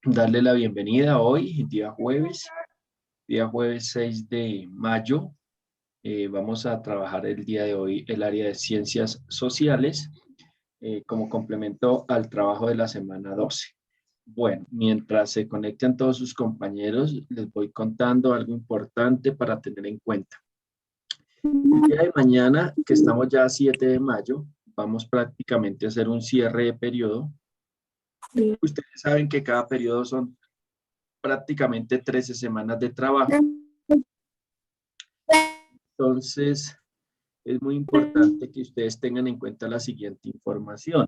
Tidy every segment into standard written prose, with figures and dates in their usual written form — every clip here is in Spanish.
darle la bienvenida hoy, día jueves 6 de mayo. Vamos a trabajar el día de hoy el área de ciencias sociales como complemento al trabajo de la semana 12. Bueno, mientras se conectan todos sus compañeros, les voy contando algo importante para tener en cuenta. El día de mañana, que estamos ya a 7 de mayo, vamos prácticamente a hacer un cierre de periodo. Ustedes saben que cada periodo son prácticamente 13 semanas de trabajo. Entonces, es muy importante que ustedes tengan en cuenta la siguiente información.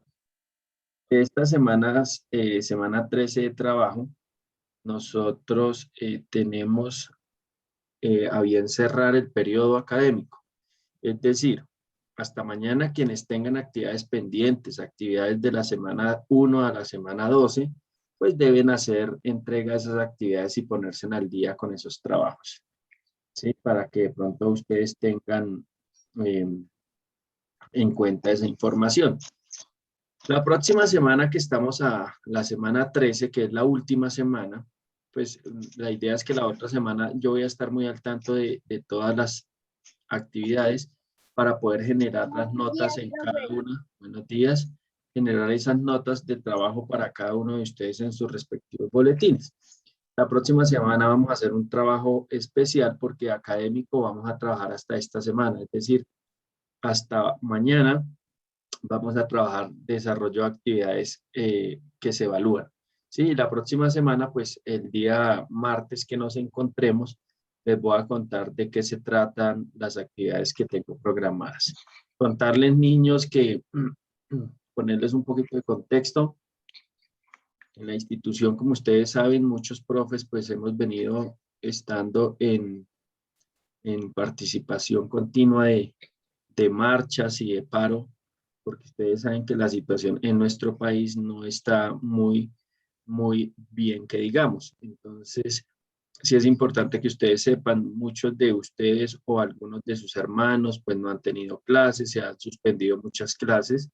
Estas semanas, semana 13 de trabajo, nosotros tenemos a bien cerrar el periodo académico. Es decir, hasta mañana quienes tengan actividades pendientes, actividades de la semana 1 a la semana 12, pues deben hacer entrega de esas actividades y ponerse al día con esos trabajos, ¿sí? Para que de pronto ustedes tengan en cuenta esa información. La próxima semana que estamos a la semana 13, que es la última semana, pues la idea es que la otra semana yo voy a estar muy al tanto de todas las actividades para poder generar las notas en cada una. Buenos días. Generar esas notas de trabajo para cada uno de ustedes en sus respectivos boletines. La próxima semana vamos a hacer un trabajo especial porque académico vamos a trabajar hasta esta semana, es decir, hasta mañana vamos a trabajar desarrollo de actividades que se evalúan. Sí, la próxima semana, pues el día martes que nos encontremos, les voy a contar de qué se tratan las actividades que tengo programadas. Contarles, niños, que ponerles un poquito de contexto. En la institución, como ustedes saben, muchos profes, pues hemos venido estando en participación continua de marchas y de paro, porque ustedes saben que la situación en nuestro país no está muy bien, que digamos. Entonces, sí es importante que ustedes sepan, muchos de ustedes o algunos de sus hermanos, pues no han tenido clases, se han suspendido muchas clases.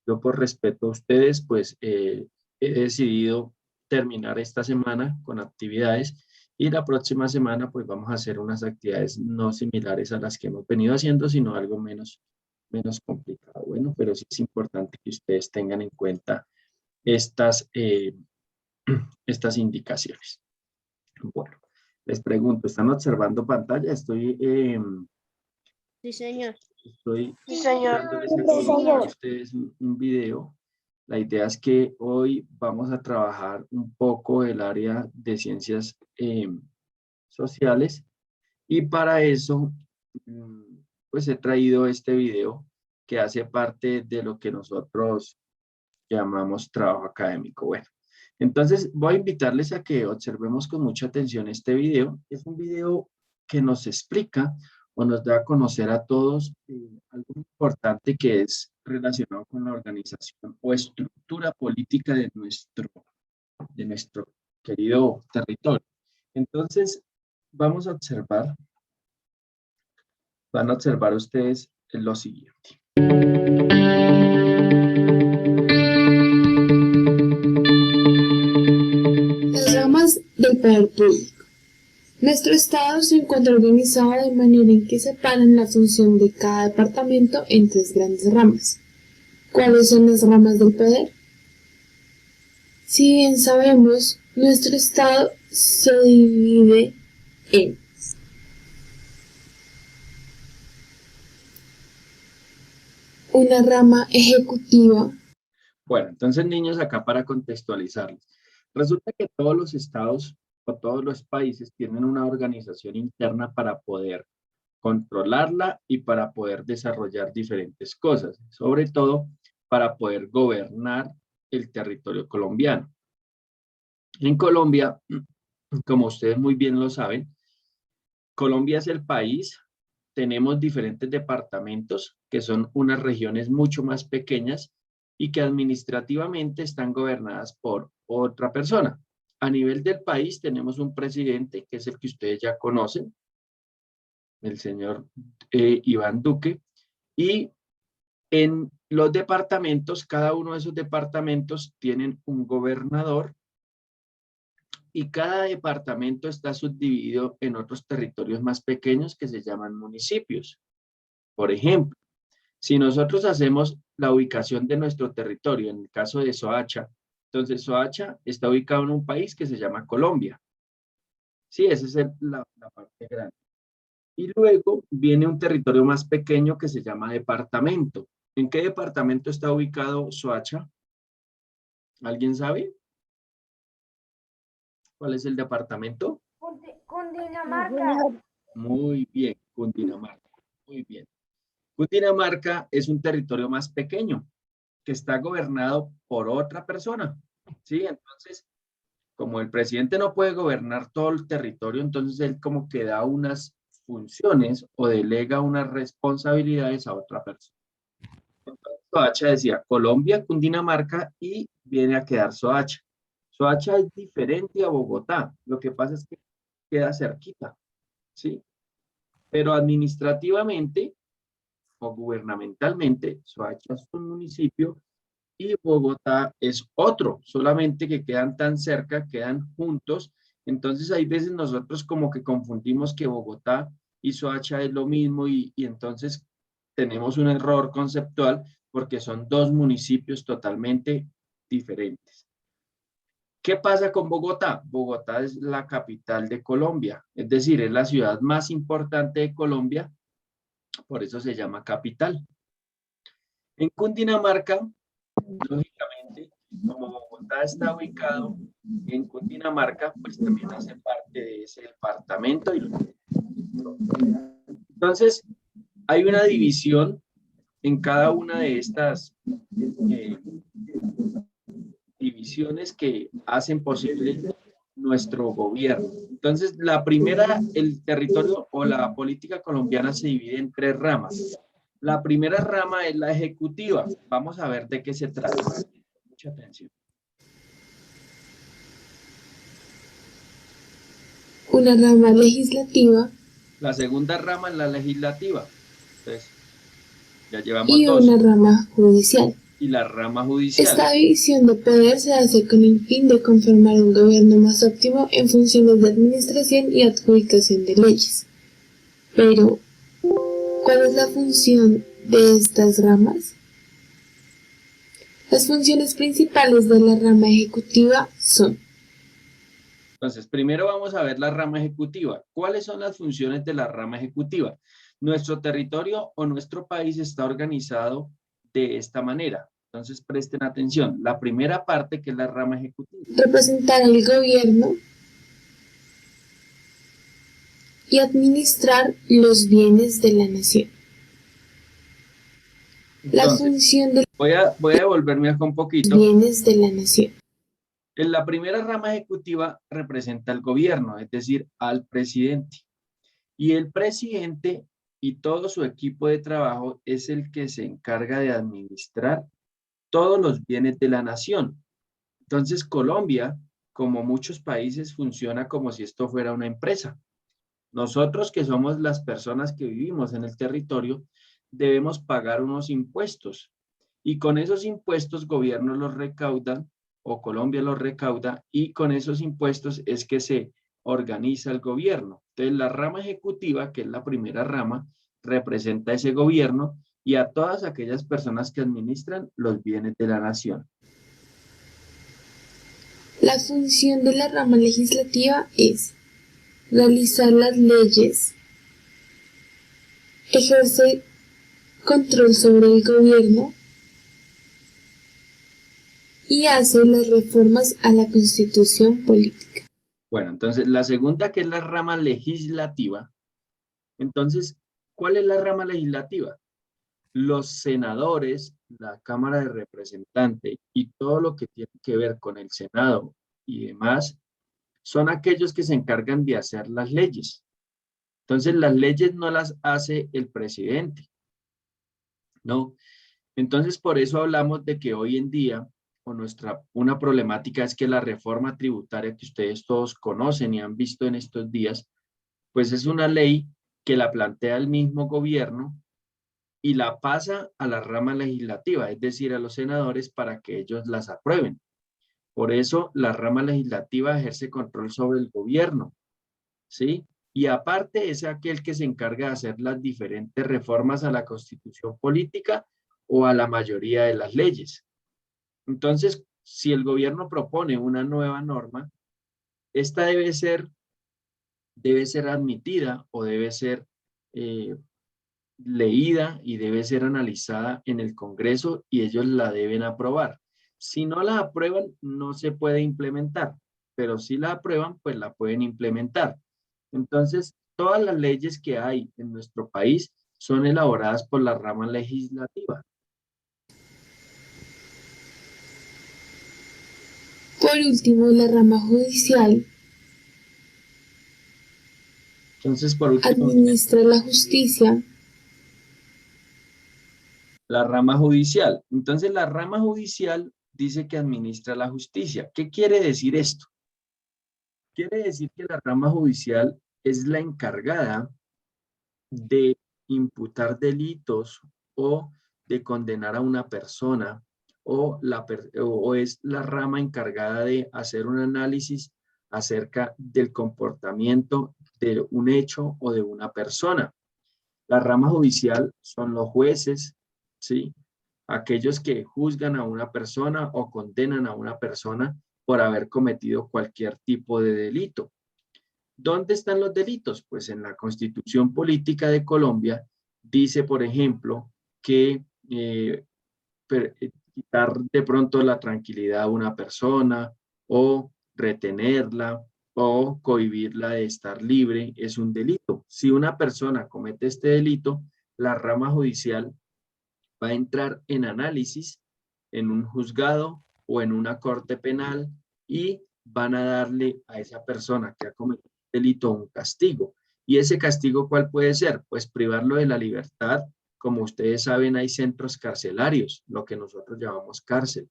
Yo por respeto a ustedes, pues he decidido terminar esta semana con actividades y la próxima semana pues vamos a hacer unas actividades no similares a las que hemos venido haciendo, sino algo menos complicado. Bueno, pero sí es importante que ustedes tengan en cuenta estas, estas indicaciones. Bueno, les pregunto, ¿están observando pantalla? Sí, señor. Estoy Sí, señor. dándoles a conocer a ustedes un video. La idea es que hoy vamos a trabajar un poco el área de ciencias sociales y para eso pues he traído este video que hace parte de lo que nosotros llamamos trabajo académico. Bueno, entonces voy a invitarles a que observemos con mucha atención este video. Es un video que nos explica o nos da a conocer a todos algo importante que es relacionado con la organización o estructura política de nuestro querido territorio. Entonces, vamos a observar, van a observar ustedes lo siguiente. Las ramas del poder público. Nuestro Estado se encuentra organizado de manera en que separan la función de cada departamento en tres grandes ramas. ¿Cuáles son las ramas del poder? Si bien sabemos, nuestro Estado se divide en una rama ejecutiva. Bueno, entonces, niños, acá para contextualizarles. Resulta que todos los estados o todos los países tienen una organización interna para poder controlarla y para poder desarrollar diferentes cosas, sobre todo para poder gobernar el territorio colombiano. En Colombia, como ustedes muy bien lo saben, Colombia es el país, tenemos diferentes departamentos que son unas regiones mucho más pequeñas y que administrativamente están gobernadas por otra persona. A nivel del país tenemos un presidente que es el que ustedes ya conocen, el señor Iván Duque, y en los departamentos, cada uno de esos departamentos tienen un gobernador y cada departamento está subdividido en otros territorios más pequeños que se llaman municipios. Por ejemplo, si nosotros hacemos la ubicación de nuestro territorio, en el caso de Soacha, entonces Soacha está ubicado en un país que se llama Colombia. Sí, esa es la parte grande. Y luego viene un territorio más pequeño que se llama departamento. ¿En qué departamento está ubicado Soacha? ¿Alguien sabe? ¿Cuál es el departamento? Cundinamarca. Muy bien, Cundinamarca. Muy bien. Cundinamarca es un territorio más pequeño que está gobernado por otra persona. ¿Sí? Entonces, como el presidente no puede gobernar todo el territorio, entonces él como que da unas funciones o delega unas responsabilidades a otra persona. Entonces, Soacha decía Colombia, Cundinamarca y viene a quedar Soacha. Soacha es diferente a Bogotá. Lo que pasa es que queda cerquita, ¿sí? Pero administrativamente o gubernamentalmente, Soacha es un municipio y Bogotá es otro, solamente que quedan tan cerca, quedan juntos. Entonces hay veces nosotros como que confundimos que Bogotá y Soacha es lo mismo y entonces tenemos un error conceptual porque son dos municipios totalmente diferentes. ¿Qué pasa con Bogotá? Bogotá es la capital de Colombia, es decir, es la ciudad más importante de Colombia, por eso se llama capital. En Cundinamarca, lógicamente, como Bogotá está ubicado en Cundinamarca, pues también hace parte de ese departamento. Entonces, hay una división en cada una de estas divisiones que hacen posible nuestro gobierno. Entonces, la primera, el territorio o la política colombiana se divide en tres ramas. La primera rama es la ejecutiva. Vamos a ver de qué se trata. Mucha atención. Una rama legislativa La segunda rama es la legislativa. Entonces, ya llevamos y dos. una rama judicial. Y la rama judicial. Esta división de poder se hace con el fin de conformar un gobierno más óptimo en funciones de administración y adjudicación de leyes. Pero, ¿cuál es la función de estas ramas? Las funciones principales de la rama ejecutiva son: Entonces, primero vamos a ver la rama ejecutiva. ¿Cuáles son las funciones de la rama ejecutiva? Nuestro territorio o nuestro país está organizado de esta manera. Entonces, presten atención. La primera parte, que es la rama ejecutiva. representar al gobierno y administrar los bienes de la nación. La Entonces, función de voy a devolverme acá un poquito. los bienes de la nación. En la primera rama ejecutiva representa al gobierno, es decir, al presidente. Y el presidente y todo su equipo de trabajo es el que se encarga de administrar todos los bienes de la nación. Entonces, Colombia, como muchos países, funciona como si esto fuera una empresa. Nosotros, que somos las personas que vivimos en el territorio, debemos pagar unos impuestos. Y con esos impuestos, gobierno los recauda, o Colombia los recauda, y con esos impuestos es que se organiza el gobierno. Entonces, la rama ejecutiva, que es la primera rama, representa ese gobierno y a todas aquellas personas que administran los bienes de la nación. La función de la rama legislativa es realizar las leyes, ejercer control sobre el gobierno y hacer las reformas a la Constitución política. Bueno, entonces la segunda, que es la rama legislativa. Entonces, ¿cuál es la rama legislativa? Los senadores, la Cámara de Representantes y todo lo que tiene que ver con el Senado y demás, son aquellos que se encargan de hacer las leyes. Entonces, las leyes no las hace el presidente, ¿no? Entonces, por eso hablamos de que hoy en día, una problemática es que la reforma tributaria que ustedes todos conocen y han visto en estos días, pues es una ley que la plantea el mismo gobierno y la pasa a la rama legislativa, es decir, a los senadores para que ellos las aprueben. Por eso la rama legislativa ejerce control sobre el gobierno, ¿sí? Y aparte es aquel que se encarga de hacer las diferentes reformas a la constitución política o a la mayoría de las leyes. Entonces, si el gobierno propone una nueva norma, esta debe ser admitida o debe ser eh, leída y debe ser analizada en el Congreso y ellos la deben aprobar. Si no la aprueban, no se puede implementar, pero si la aprueban, pues la pueden implementar. Entonces, todas las leyes que hay en nuestro país son elaboradas por la rama legislativa. Por último, la rama judicial Entonces, por último, administra la justicia. la rama judicial. Entonces, la rama judicial dice que administra la justicia. ¿Qué quiere decir esto? Quiere decir que la rama judicial es la encargada de imputar delitos o de condenar a una persona o es la rama encargada de hacer un análisis acerca del comportamiento de un hecho o de una persona. La rama judicial son los jueces, ¿sí? Aquellos que juzgan a una persona o condenan a una persona por haber cometido cualquier tipo de delito. ¿Dónde están los delitos? Pues en la Constitución Política de Colombia dice, por ejemplo, que quitar de pronto la tranquilidad a una persona o retenerla o cohibirla de estar libre es un delito. Si una persona comete este delito, la rama judicial va a entrar en análisis en un juzgado o en una corte penal y van a darle a esa persona que ha cometido el delito un castigo. ¿Y ese castigo cuál puede ser? Pues privarlo de la libertad. Como ustedes saben, hay centros carcelarios, lo que nosotros llamamos cárcel.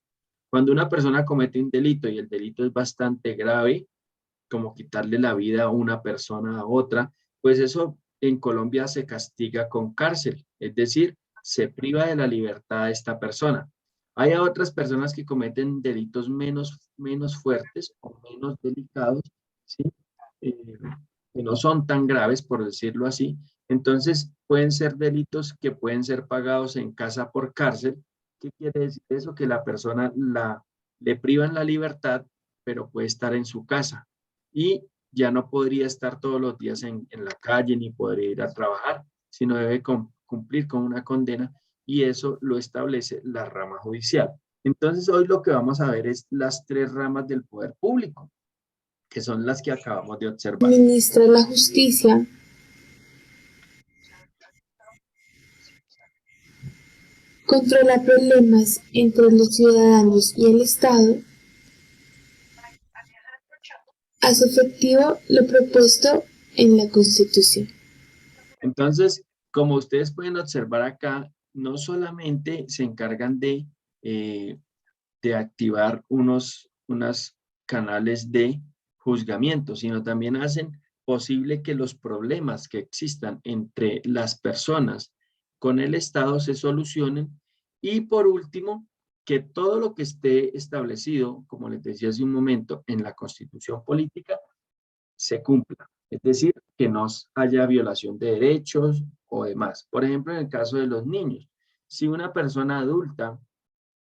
Cuando una persona comete un delito y el delito es bastante grave, como quitarle la vida a una persona a otra, pues eso en Colombia se castiga con cárcel, es decir, se priva de la libertad a esta persona. Hay otras personas que cometen delitos menos fuertes o menos delicados, ¿sí? Eh, que no son tan graves, por decirlo así. Entonces, pueden ser delitos que pueden ser pagados en casa por cárcel. ¿Qué quiere decir eso? Que la persona le privan la libertad, pero puede estar en su casa y ya no podría estar todos los días en la calle ni podría ir a trabajar, sino debe cumplir con una condena y eso lo establece la rama judicial. Entonces hoy lo que vamos a ver es las tres ramas del poder público, que son las que acabamos de observar. Administra la justicia. Controla problemas entre los ciudadanos y el Estado. Hace efectivo lo propuesto en la Constitución. Entonces, como ustedes pueden observar acá, no solamente se encargan de activar unos canales de juzgamiento, sino también hacen posible que los problemas que existan entre las personas con el Estado se solucionen y por último, que todo lo que esté establecido, como les decía hace un momento, en la Constitución política se cumpla. Es decir, que no haya violación de derechos o demás. Por ejemplo, en el caso de los niños, si una persona adulta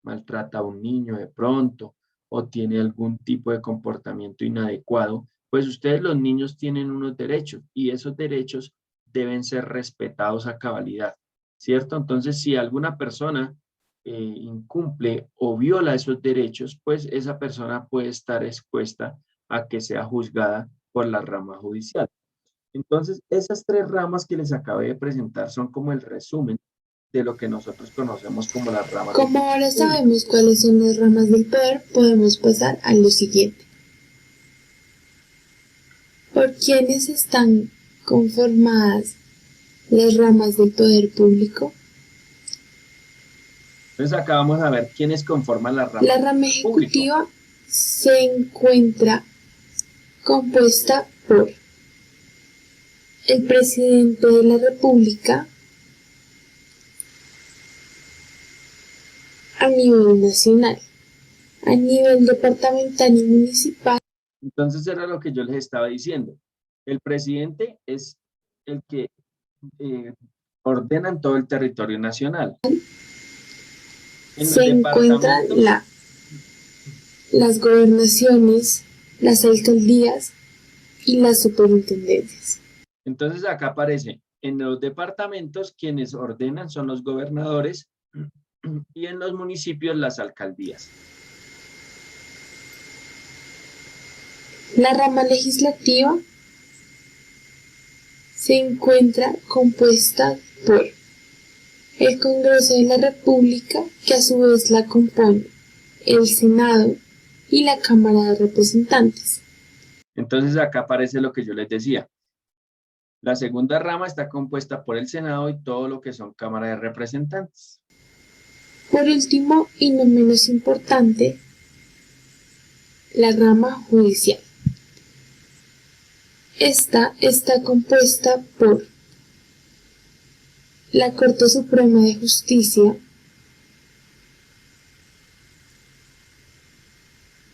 maltrata a un niño de pronto o tiene algún tipo de comportamiento inadecuado, pues ustedes los niños tienen unos derechos y esos derechos deben ser respetados a cabalidad, ¿cierto? Entonces, si alguna persona incumple o viola esos derechos, pues esa persona puede estar expuesta a que sea juzgada por la rama judicial. Entonces, esas tres ramas que les acabé de presentar son como el resumen de lo que nosotros conocemos como las ramas. Como ahora sabemos cuáles son las ramas del poder, podemos pasar a lo siguiente. ¿Por quiénes están conformadas las ramas del poder público? Entonces acá vamos a ver quiénes conforman la rama. La rama ejecutiva se encuentra compuesta por el presidente de la República a nivel nacional. a nivel departamental y municipal. Entonces era lo que yo les estaba diciendo. El presidente es el que ordena en todo el territorio nacional. En los Se encuentran departamentos, las gobernaciones, las alcaldías y las superintendencias. entonces acá aparece, en los departamentos quienes ordenan son los gobernadores y en los municipios las alcaldías. La rama legislativa se encuentra compuesta por el Congreso de la República, que a su vez la compone el Senado y la Cámara de Representantes. Entonces acá aparece lo que yo les decía. La segunda rama está compuesta por el Senado y todo lo que son cámaras de representantes. Por último, y no menos importante, la rama judicial. Esta está compuesta por la Corte Suprema de Justicia,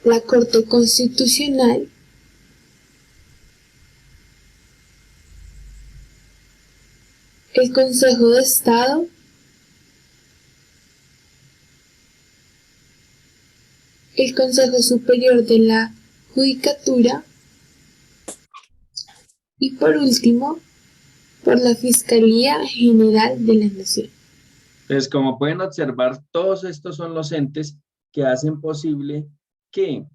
la Corte Constitucional, el Consejo de Estado, el Consejo Superior de la Judicatura y por último, por la Fiscalía General de la Nación. Entonces, como pueden observar, todos estos son los entes que hacen posible que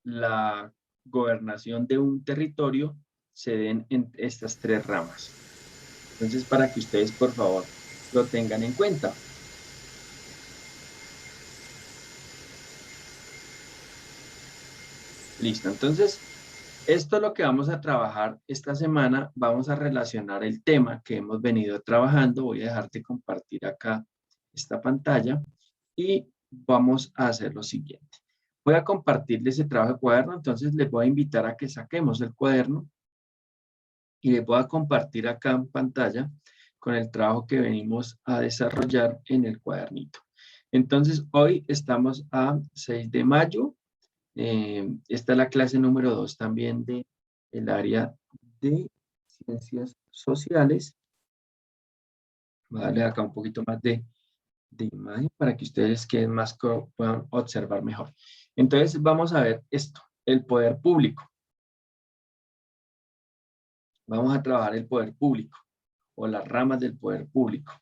la gobernación de un territorio se den en estas tres ramas. Entonces, para que ustedes, por favor, lo tengan en cuenta. Listo, entonces, esto es lo que vamos a trabajar esta semana. Vamos a relacionar el tema que hemos venido trabajando. Voy a dejar de compartir acá esta pantalla y vamos a hacer lo siguiente. Voy a compartirles el trabajo de cuaderno, entonces les voy a invitar a que saquemos el cuaderno y les voy a compartir acá en pantalla con el trabajo que venimos a desarrollar en el cuadernito. Entonces, hoy estamos a 6 de mayo. Esta es la clase número 2 también del área de ciencias sociales. Voy a darle acá un poquito más de imagen para que ustedes queden más, puedan observar mejor. Entonces vamos a ver esto, el poder público. Vamos a trabajar el poder público o las ramas del poder público.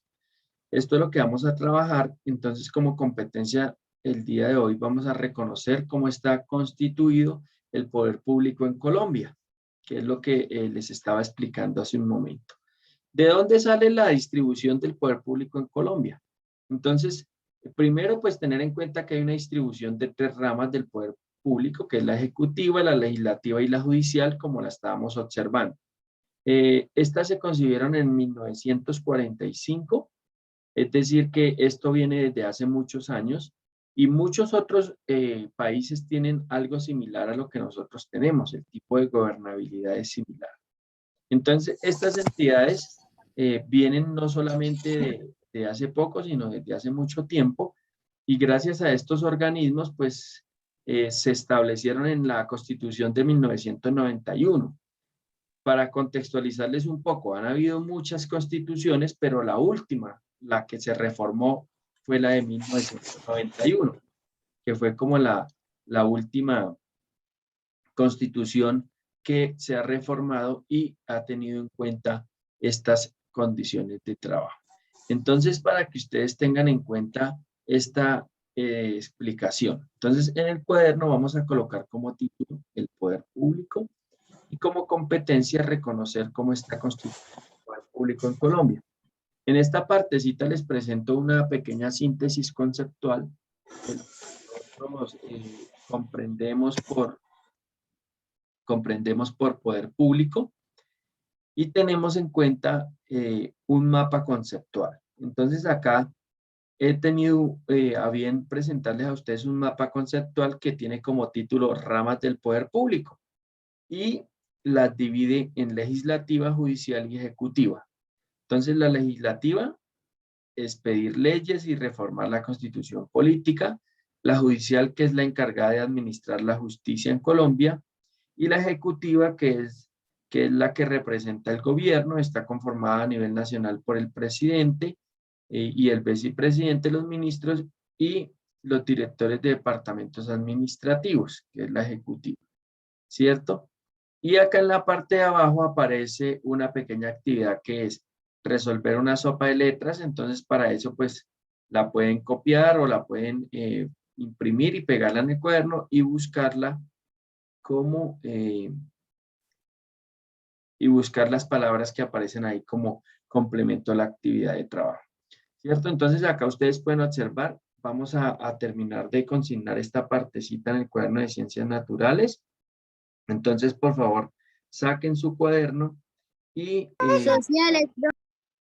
Esto es lo que vamos a trabajar. Entonces, como competencia el día de hoy vamos a reconocer cómo está constituido el poder público en Colombia, que es lo que les estaba explicando hace un momento. ¿De dónde sale la distribución del poder público en Colombia? Entonces, primero, pues tener en cuenta que hay una distribución de tres ramas del poder público, que es la ejecutiva, la legislativa y la judicial, como la estábamos observando. Estas se concibieron en 1945, es decir, que esto viene desde hace muchos años y muchos otros países tienen algo similar a lo que nosotros tenemos, el tipo de gobernabilidad es similar. Entonces, estas entidades vienen no solamente de hace poco, sino desde hace mucho tiempo, y gracias a estos organismos, pues, se establecieron en la Constitución de 1991. Para contextualizarles un poco, han habido muchas constituciones, pero la última, la que se reformó, fue la de 1991, que fue como la última constitución que se ha reformado y ha tenido en cuenta estas condiciones de trabajo. Entonces, para que ustedes tengan en cuenta esta explicación. Entonces, en el cuaderno vamos a colocar como título el poder público y como competencia reconocer cómo está constituido el poder público en Colombia. En esta partecita les presento una pequeña síntesis conceptual que nosotros comprendemos por poder público y tenemos en cuenta un mapa conceptual. Entonces acá he tenido a bien presentarles a ustedes un mapa conceptual que tiene como título Ramas del Poder Público y las divide en legislativa, judicial y ejecutiva. Entonces la legislativa es pedir leyes y reformar la constitución política. la judicial, que es la encargada de administrar la justicia en Colombia, y la ejecutiva, que es la que representa el gobierno, está conformada a nivel nacional por el presidente y el vicepresidente, los ministros y los directores de departamentos administrativos, que es la ejecutiva, ¿cierto? Y acá en la parte de abajo aparece una pequeña actividad que es resolver una sopa de letras. Entonces para eso pues la pueden copiar o la pueden imprimir y pegarla en el cuaderno y buscarla como y buscar las palabras que aparecen ahí como complemento a la actividad de trabajo, ¿cierto? Entonces acá ustedes pueden observar, vamos a terminar de consignar esta partecita en el cuaderno de ciencias naturales. Entonces, por favor, saquen su cuaderno y Sociales.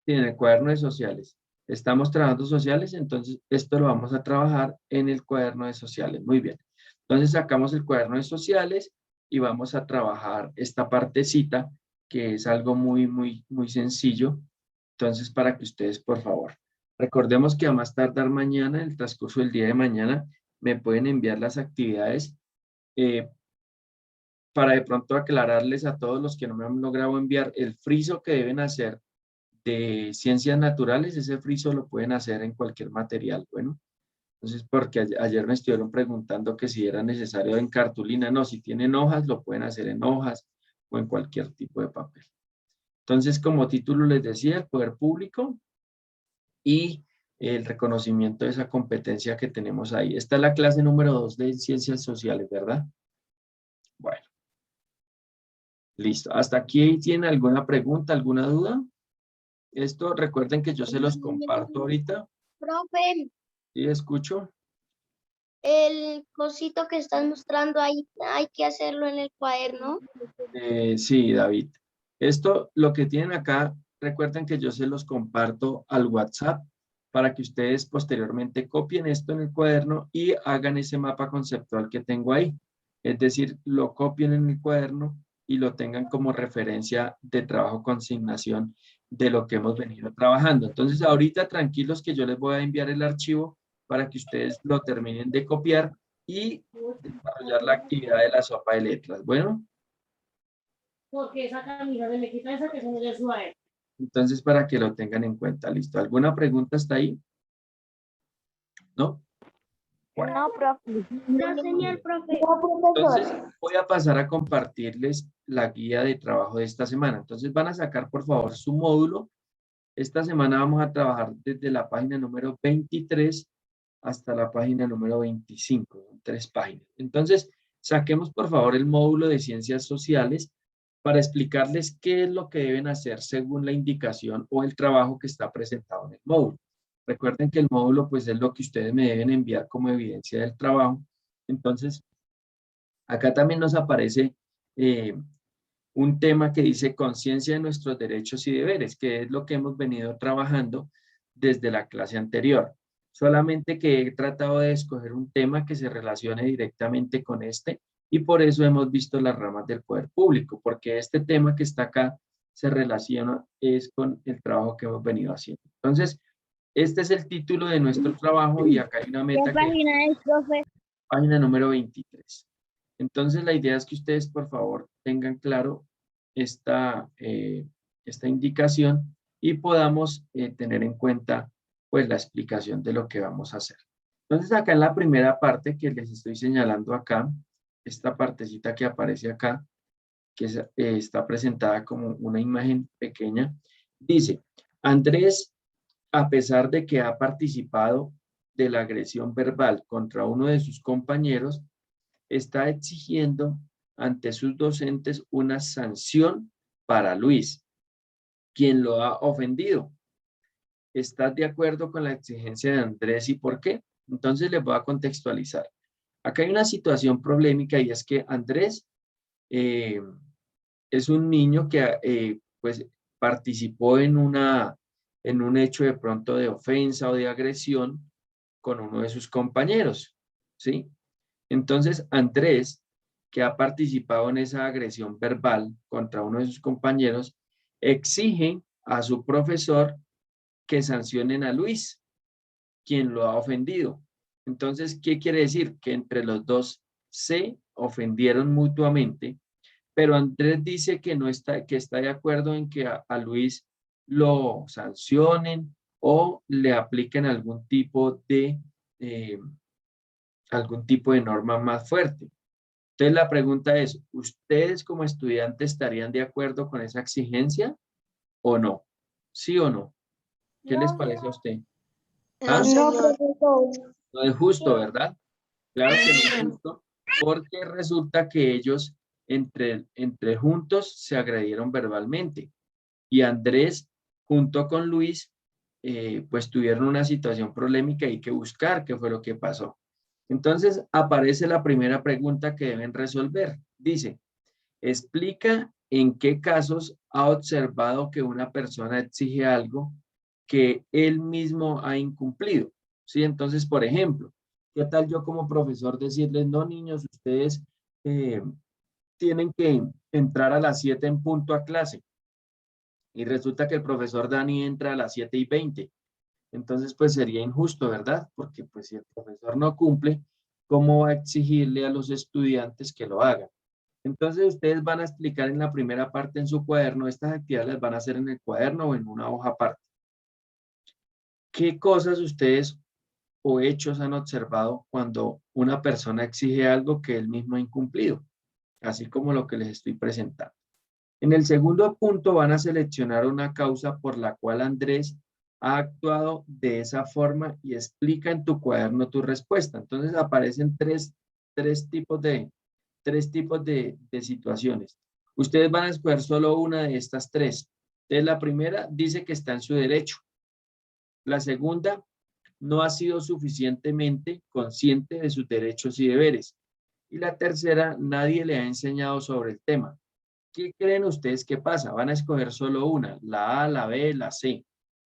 en el cuaderno de sociales. Estamos trabajando sociales, entonces esto lo vamos a trabajar en el cuaderno de sociales. Muy bien. Entonces sacamos el cuaderno de sociales y vamos a trabajar esta partecita que es algo muy sencillo. Entonces, para que ustedes, por favor, recordemos que a más tardar mañana, en el transcurso del día de mañana, me pueden enviar las actividades para de pronto aclararles a todos los que no me han logrado enviar el friso que deben hacer de ciencias naturales. Ese friso lo pueden hacer en cualquier material. Bueno, entonces porque ayer me estuvieron preguntando que si era necesario en cartulina. No, si tienen hojas, lo pueden hacer en hojas o en cualquier tipo de papel. Entonces, como título les decía, el poder público y el reconocimiento de esa competencia que tenemos ahí. Esta es la clase número 2 de ciencias sociales, ¿verdad? Bueno, listo. ¿Hasta aquí tienen alguna pregunta, alguna duda? Esto recuerden que yo se los comparto ahorita. Profe, ¿Sí escucho? el cosito que estás mostrando ahí, hay que hacerlo en el cuaderno. Sí, David. Esto, lo que tienen acá, recuerden que yo se los comparto al WhatsApp para que ustedes posteriormente copien esto en el cuaderno y hagan ese mapa conceptual que tengo ahí. Es decir, lo copien en el cuaderno y lo tengan como referencia de trabajo consignación de lo que hemos venido trabajando. Entonces, ahorita tranquilos que yo les voy a enviar el archivo para que ustedes lo terminen de copiar y desarrollar la actividad de la sopa de letras. Bueno. Porque esa camisa se me quita esa que se me le suave. Entonces, para que lo tengan en cuenta. ¿Listo? ¿Alguna pregunta hasta ahí? ¿No? Bueno, No, profe. No, señor profe. entonces voy a pasar a compartirles la guía de trabajo de esta semana. Entonces van a sacar, por favor, su módulo. Esta semana vamos a trabajar desde la página número 23 hasta la página número 25. Son 3 páginas. Entonces, saquemos, por favor, el módulo de ciencias sociales para explicarles qué es lo que deben hacer según la indicación o el trabajo que está presentado en el módulo. Recuerden que el módulo pues es lo que ustedes me deben enviar como evidencia del trabajo. Entonces, acá también nos aparece un tema que dice conciencia de nuestros derechos y deberes, que es lo que hemos venido trabajando desde la clase anterior. Solamente que he tratado de escoger un tema que se relacione directamente con este y por eso hemos visto las ramas del poder público, porque este tema que está acá se relaciona es con el trabajo que hemos venido haciendo. Entonces, este es el título de nuestro trabajo y acá hay una meta ¿Qué página es, profe? página número 23. Entonces, la idea es que ustedes, por favor, tengan claro esta indicación y podamos tener en cuenta, pues, la explicación de lo que vamos a hacer. Entonces, acá en la primera parte que les estoy señalando acá, esta partecita que aparece acá, que está presentada como una imagen pequeña, dice, Andrés, a pesar de que ha participado de la agresión verbal contra uno de sus compañeros, está exigiendo ante sus docentes una sanción para Luis, quien lo ha ofendido. ¿Estás de acuerdo con la exigencia de Andrés y por qué? Entonces les voy a contextualizar. Acá hay una situación problemática y es que Andrés es un niño que pues participó en un hecho de pronto de ofensa o de agresión con uno de sus compañeros, ¿sí? Entonces, Andrés, que ha participado en esa agresión verbal contra uno de sus compañeros, exige a su profesor que sancionen a Luis, quien lo ha ofendido. Entonces, ¿qué quiere decir? Que entre los dos se ofendieron mutuamente, pero Andrés dice que no está, que está de acuerdo en que a Luis lo sancionen o le apliquen eh, algún tipo de norma más fuerte. Entonces la pregunta es, ¿ustedes como estudiantes estarían de acuerdo con esa exigencia o no? ¿Sí o no? ¿Qué les parece a usted? ¿Ah? No, profesor. No es justo, ¿verdad? Claro que no es justo, porque resulta que ellos entre juntos se agredieron verbalmente y Andrés junto con Luis pues tuvieron una situación problemática y hay que buscar qué fue lo que pasó. Entonces aparece la primera pregunta que deben resolver. Dice, explica en qué casos ha observado que una persona exige algo que él mismo ha incumplido. ¿Sí? Entonces, por ejemplo, ¿qué tal yo como profesor decirles, no, niños, ustedes eh, tienen que entrar a las 7 en punto a clase? Y resulta que el profesor Dani entra a las 7:20. Entonces, pues sería injusto, ¿verdad? Porque pues si el profesor no cumple, ¿cómo va a exigirle a los estudiantes que lo hagan? Entonces, ustedes van a explicar en la primera parte en su cuaderno, estas actividades las van a hacer en el cuaderno o en una hoja aparte. ¿Qué cosas ustedes o hechos han observado cuando una persona exige algo que él mismo ha incumplido? Así como lo que les estoy presentando. En el segundo punto van a seleccionar una causa por la cual Andrés ha actuado de esa forma y explica en tu cuaderno tu respuesta. Entonces aparecen tres tipos de situaciones. Ustedes van a escoger solo una de estas tres. Entonces la primera dice que está en su derecho. La segunda no ha sido suficientemente consciente de sus derechos y deberes. Y la tercera, nadie le ha enseñado sobre el tema. ¿Qué creen ustedes que pasa? Van a escoger solo una, la A, la B, la C.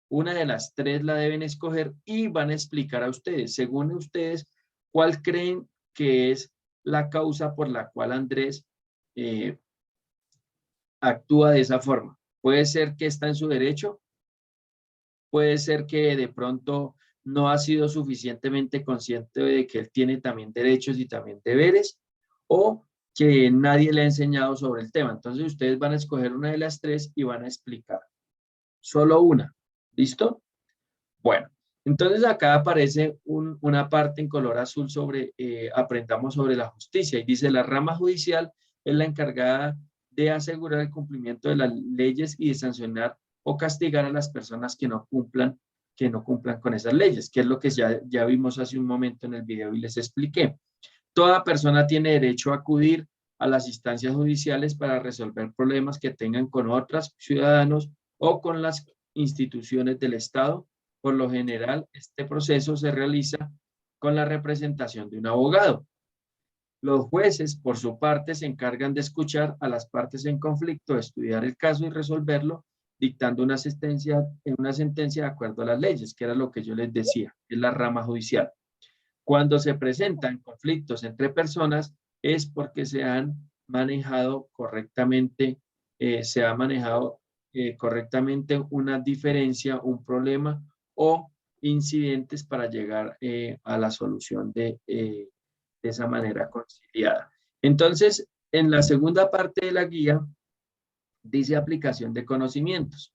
Una de las tres la deben escoger y van a explicar a ustedes, según ustedes, cuál creen que es la causa por la cual Andrés eh, actúa de esa forma. Puede ser que está en su derecho, puede ser que de pronto no ha sido suficientemente consciente de que él tiene también derechos y también deberes, o que nadie le ha enseñado sobre el tema. Entonces ustedes van a escoger una de las tres y van a explicar. Solo una. ¿Listo? Bueno, entonces acá aparece una parte en color azul sobre, aprendamos sobre la justicia y dice, la rama judicial es la encargada de asegurar el cumplimiento de las leyes y de sancionar o castigar a las personas que no cumplan con esas leyes, que es lo que ya vimos hace un momento en el video y les expliqué. Toda persona tiene derecho a acudir a las instancias judiciales para resolver problemas que tengan con otros ciudadanos o con las instituciones del Estado. Por lo general, este proceso se realiza con la representación de un abogado. Los jueces, por su parte, se encargan de escuchar a las partes en conflicto, estudiar el caso y resolverlo, dictando una sentencia de acuerdo a las leyes, que era lo que yo les decía, es la rama judicial. Cuando se presentan conflictos entre personas es porque se han manejado correctamente, se ha manejado correctamente una diferencia, un problema o incidentes para llegar a la solución de esa manera conciliada. Entonces, en la segunda parte de la guía dice aplicación de conocimientos.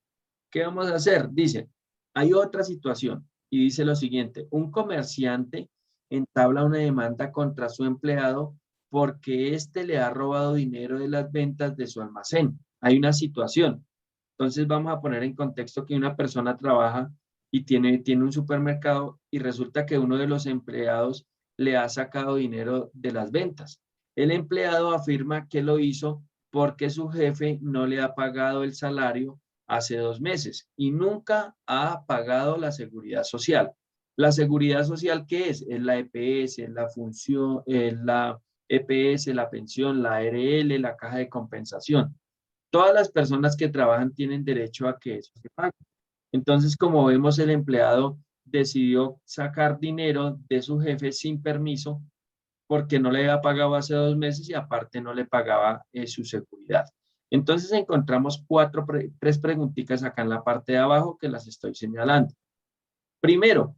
¿Qué vamos a hacer? Dice, hay otra situación y dice lo siguiente, un comerciante entabla una demanda contra su empleado porque éste le ha robado dinero de las ventas de su almacén. Hay una situación. Entonces vamos a poner en contexto que una persona trabaja y tiene un supermercado y resulta que uno de los empleados le ha sacado dinero de las ventas. El empleado afirma que lo hizo porque su jefe no le ha pagado el salario hace 2 meses y nunca ha pagado la seguridad social. La seguridad social, ¿qué es? Es la EPS, la función, la EPS, la pensión, la ARL, la caja de compensación. Todas las personas que trabajan tienen derecho a que eso se pague. Entonces, como vemos, el empleado decidió sacar dinero de su jefe sin permiso porque no le había pagado hace 2 meses y aparte no le pagaba su seguridad. Entonces encontramos tres preguntitas acá en la parte de abajo que las estoy señalando. Primero,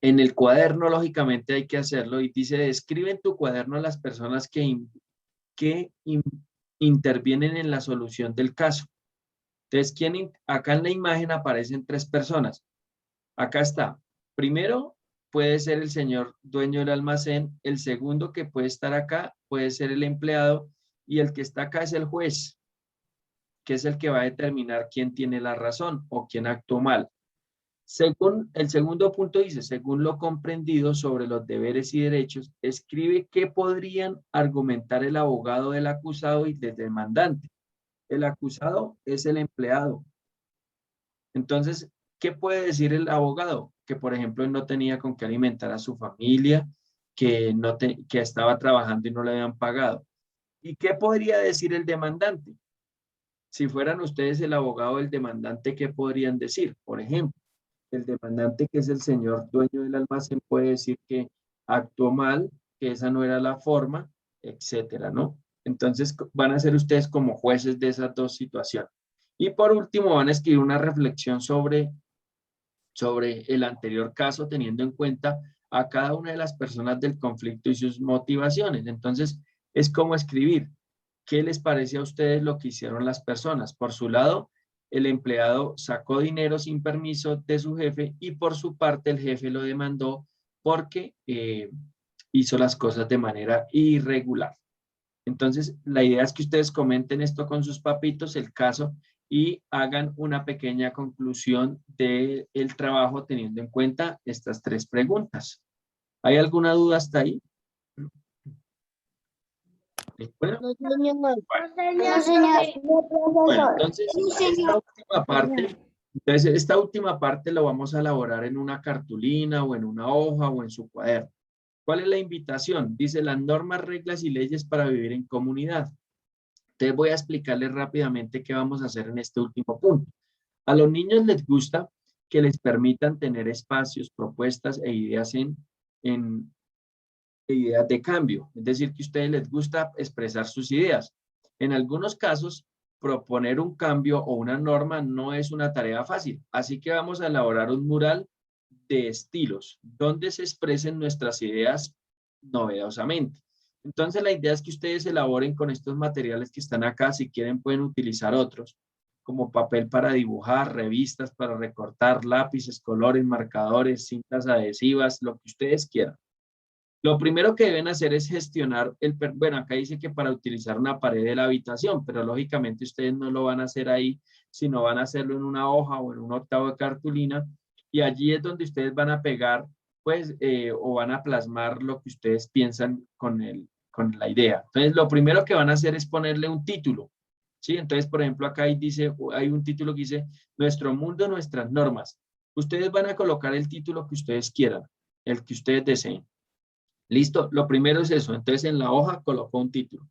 En el cuaderno, lógicamente, hay que hacerlo y dice, describe en tu cuaderno a las personas que intervienen en la solución del caso. Entonces, acá en la imagen aparecen 3 personas. Acá está. Primero, puede ser el señor dueño del almacén. El segundo que puede estar acá puede ser el empleado. Y el que está acá es el juez, que es el que va a determinar quién tiene la razón o quién actuó mal. Según el segundo punto dice, según lo comprendido sobre los deberes y derechos, escribe qué podrían argumentar el abogado del acusado y del demandante. El acusado es el empleado. Entonces, ¿qué puede decir el abogado? Que, por ejemplo, él no tenía con qué alimentar a su familia, que estaba trabajando y no le habían pagado. ¿Y qué podría decir el demandante? Si fueran ustedes el abogado del demandante, ¿qué podrían decir? Por ejemplo, el demandante, que es el señor dueño del almacén, puede decir que actuó mal, que esa no era la forma, etcétera, ¿no? Entonces van a ser ustedes como jueces de esas dos situaciones. Y por último van a escribir una reflexión sobre el anterior caso, teniendo en cuenta a cada una de las personas del conflicto y sus motivaciones. Entonces es como escribir, ¿qué les parece a ustedes lo que hicieron las personas? Por su lado, el empleado sacó dinero sin permiso de su jefe y por su parte el jefe lo demandó porque hizo las cosas de manera irregular. Entonces, la idea es que ustedes comenten esto con sus papitos, el caso, y hagan una pequeña conclusión del trabajo teniendo en cuenta estas 3 preguntas. ¿Hay alguna duda hasta ahí? Bueno, No, señor. bueno. No, señor. Bueno, entonces, esta última parte lo vamos a elaborar en una cartulina o en una hoja o en su cuaderno. ¿Cuál es la invitación? Dice las normas, reglas y leyes para vivir en comunidad. Entonces voy a explicarles rápidamente qué vamos a hacer en este último punto. A los niños les gusta que les permitan tener espacios, propuestas e ideas ideas de cambio. Es decir, que a ustedes les gusta expresar sus ideas. En algunos casos, proponer un cambio o una norma no es una tarea fácil. Así que vamos a elaborar un mural de estilos donde se expresen nuestras ideas novedosamente. Entonces, la idea es que ustedes elaboren con estos materiales que están acá. Si quieren, pueden utilizar otros, como papel para dibujar, revistas para recortar, lápices, colores, marcadores, cintas adhesivas, lo que ustedes quieran. Lo primero que deben hacer es gestionar bueno, acá dice que para utilizar una pared de la habitación, pero lógicamente ustedes no lo van a hacer ahí, sino van a hacerlo en una hoja o en un octavo de cartulina, y allí es donde ustedes van a pegar, pues, o van a plasmar lo que ustedes piensan con la idea. Entonces, lo primero que van a hacer es ponerle un título, ¿sí? Entonces, por ejemplo, acá hay un título que dice, Nuestro mundo, nuestras normas. Ustedes van a colocar el título que ustedes quieran, el que ustedes deseen. Listo, lo primero es eso. Entonces en la hoja coloco un título.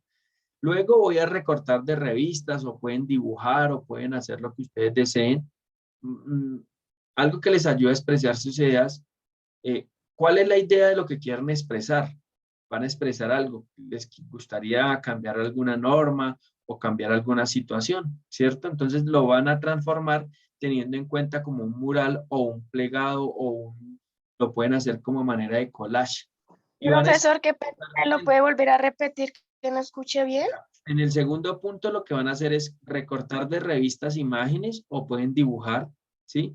Luego voy a recortar de revistas o pueden dibujar o pueden hacer lo que ustedes deseen. Algo que les ayude a expresar sus ideas. ¿Cuál es la idea de lo que quieren expresar? Van a expresar algo. ¿Les gustaría cambiar alguna norma o cambiar alguna situación? ¿Cierto? Entonces lo van a transformar teniendo en cuenta como un mural o un plegado lo pueden hacer como manera de collage. Profesor, ¿qué pena? ¿Lo puede volver a repetir que no escuche bien? En el segundo punto lo que van a hacer es recortar de revistas imágenes o pueden dibujar, ¿sí?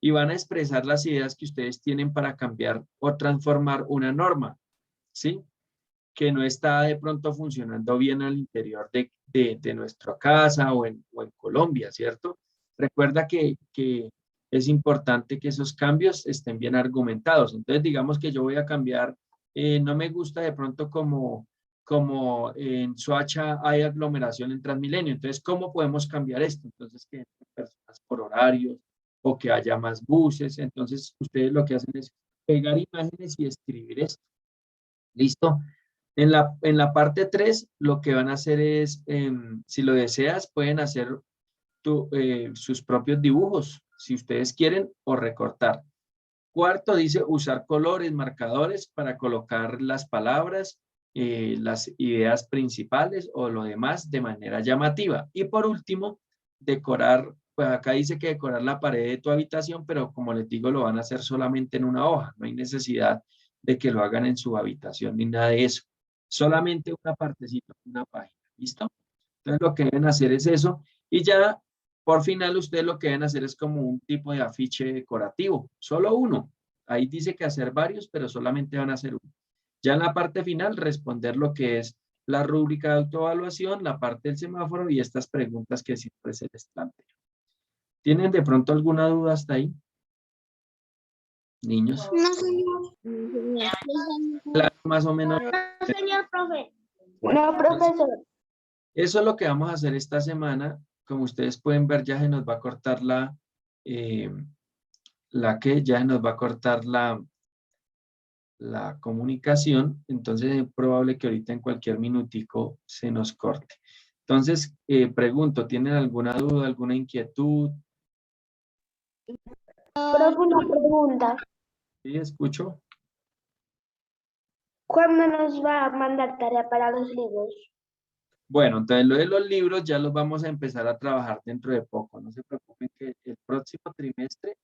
Y van a expresar las ideas que ustedes tienen para cambiar o transformar una norma, ¿sí? Que no está de pronto funcionando bien al interior de nuestra casa o en Colombia, ¿cierto? Recuerda que es importante que esos cambios estén bien argumentados. Entonces, digamos que yo voy a cambiar, no me gusta de pronto como en Soacha hay aglomeración en Transmilenio. Entonces, ¿cómo podemos cambiar esto? Entonces, que entren personas por horarios o que haya más buses. Entonces, ustedes lo que hacen es pegar imágenes y escribir esto. ¿Listo? En la parte 3, lo que van a hacer es, si lo deseas, pueden hacer sus propios dibujos, si ustedes quieren, o recortar. Cuarto, dice usar colores, marcadores para colocar las palabras, las ideas principales o lo demás de manera llamativa. Y por último, decorar pues acá dice que decorar la pared de tu habitación, pero como les digo, lo van a hacer solamente en una hoja. No hay necesidad de que lo hagan en su habitación ni nada de eso. Solamente una partecita, una página. ¿Listo? Entonces lo que deben hacer es eso. Y ya por final ustedes lo que deben hacer es como un tipo de afiche decorativo. Solo uno. Ahí dice que hacer varios, pero solamente van a hacer uno. Ya en la parte final responder lo que es la rúbrica de autoevaluación, la parte del semáforo y estas preguntas que siempre se les plantea. ¿Tienen de pronto alguna duda hasta ahí? Niños. No, señor. No, señor. Claro, más o menos. No, señor profe. Bueno, No, profesor. eso es lo que vamos a hacer esta semana. Como ustedes pueden ver, ya se nos va a cortar ya se nos va a cortar la comunicación. Entonces es probable que ahorita en cualquier minutico se nos corte. Entonces, pregunto, ¿tienen alguna duda, alguna inquietud? Profe, una pregunta. Sí, escucho. ¿Cuándo nos va a mandar tarea para los libros? Bueno, entonces lo de los libros ya los vamos a empezar a trabajar dentro de poco. No se preocupen que el próximo trimestre